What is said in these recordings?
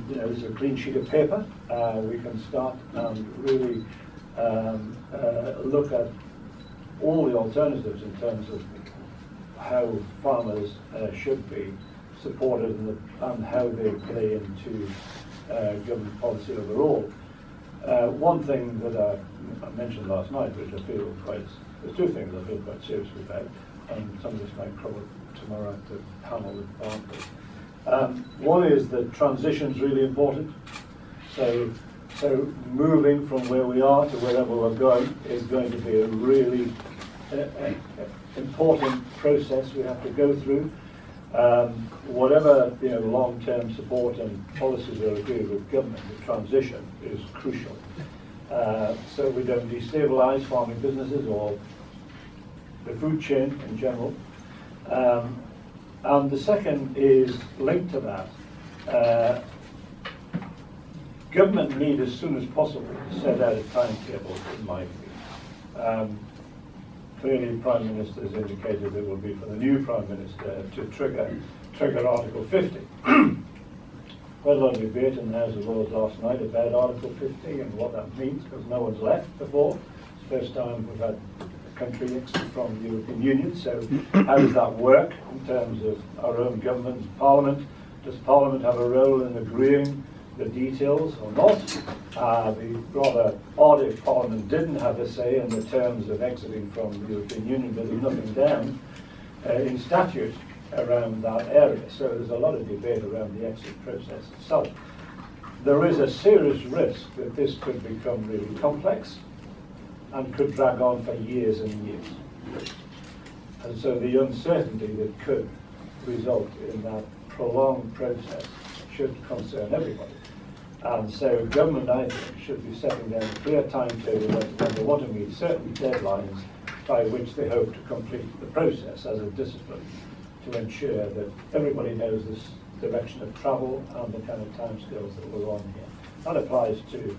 This is a clean sheet of paper. We can start and really look at all the alternatives in terms of how farmers should be supported and how they play into government policy overall. One thing that I mentioned last night, which I feel there's two things I feel quite seriously about, and some of this might come up tomorrow at the panel with Barclays. One is that transition is really important. So moving from where we are to wherever we're going is going to be a really important process we have to go through. Whatever long-term support and policies are agreed with government, the transition is crucial. So we don't destabilise farming businesses or the food chain in general. And the second is linked to that. Government need as soon as possible to set out a timetable, in my view. Clearly, Prime Minister has indicated it will be for the new Prime Minister to trigger Article 50. Quite a lot of debate in the House of Lords last night about Article 50 and what that means, because no one's left before. It's the first time we've had a country exit from the European Union, so how does that work in terms of our own government and Parliament? Does Parliament have a role in agreeing the details or not? It'd be rather odd if Parliament didn't have a say in the terms of exiting from the European Union, but there's nothing down in statute around that area. So there's a lot of debate around the exit process itself. There is a serious risk that this could become really complex and could drag on for years and years. And so the uncertainty that could result in that prolonged process should concern everybody. And so government, I think, should be setting down a clear timetable when they want to meet certain deadlines by which they hope to complete the process as a discipline to ensure that everybody knows this direction of travel and the kind of timescales that we're on here. That applies to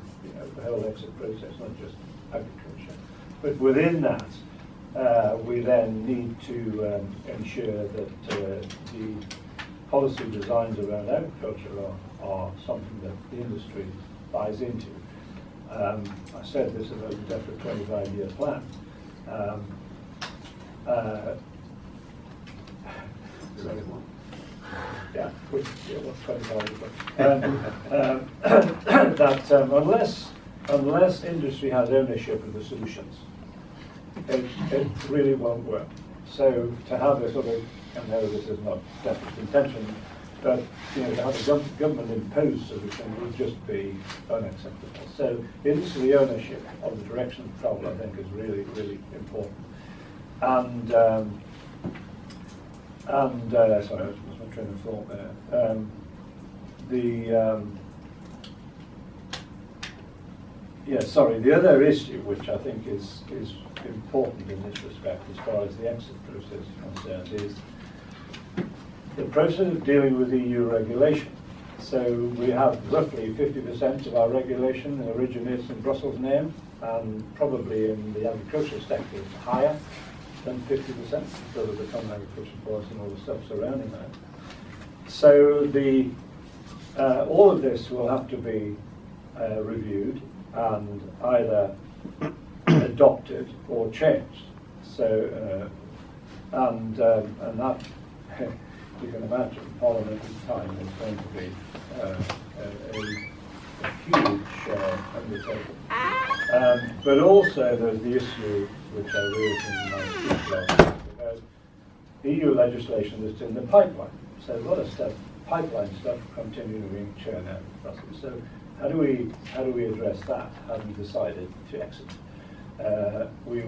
the whole exit process, not just agriculture. But within that, we then need to ensure that the policy designs around agriculture are something that the industry buys into. I said this about the DEFRA 25-year plan. Yeah, what's 25 that unless industry has ownership of the solutions, it really won't work. So to have a sort of, I know this is not DEFRA's intention, but to have a government imposed solution would just be unacceptable. So industry ownership of the direction of travel, I think, is really, really important. And sorry, I lost my train of thought there. The other issue, which I think is important in this respect, as far as the exit process is concerned, is the process of dealing with EU regulation. So we have roughly 50% of our regulation originates in Brussels now, and probably in the agricultural sector it's higher than 50% because of the common agricultural policy and all the stuff surrounding that. So all of this will have to be reviewed and either adopted or changed. So and that you can imagine Parliament's time is going to be a huge undertaking. But also there's the issue which I raised in my speech last week about EU legislation that's in the pipeline. So a lot of stuff, pipeline stuff, continuing being churned out. So how do we address that? Having decided to exit, we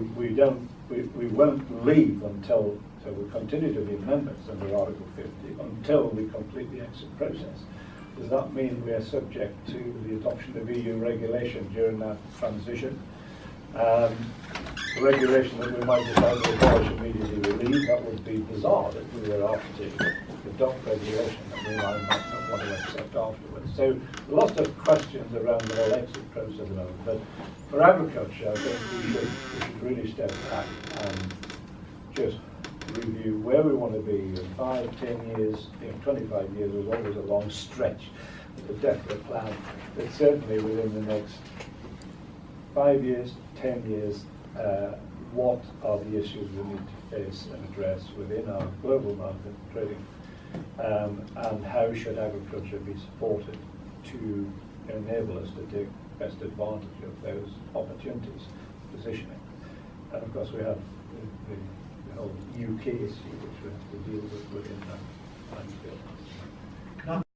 won't leave until. So we continue to be members under Article 50 until we complete the exit process. Does that mean we are subject to the adoption of EU regulation during that transition? The regulation that we might decide to abolish immediately we leave, that would be bizarre if we were asked to adopt regulation that we might not want to accept afterwards. So lots of questions around the whole exit process at the moment. But for agriculture, I think we should really step back and just review where we want to be in 5, 10 years. 25 years was always a long stretch. a definite plan, but certainly within the next 5 years, 10 years, what are the issues we need to face and address within our global market trading, and how should agriculture be supported to enable us to take best advantage of those opportunities, positioning. And of course we have the whole UK issue which we have to deal with within that time scale.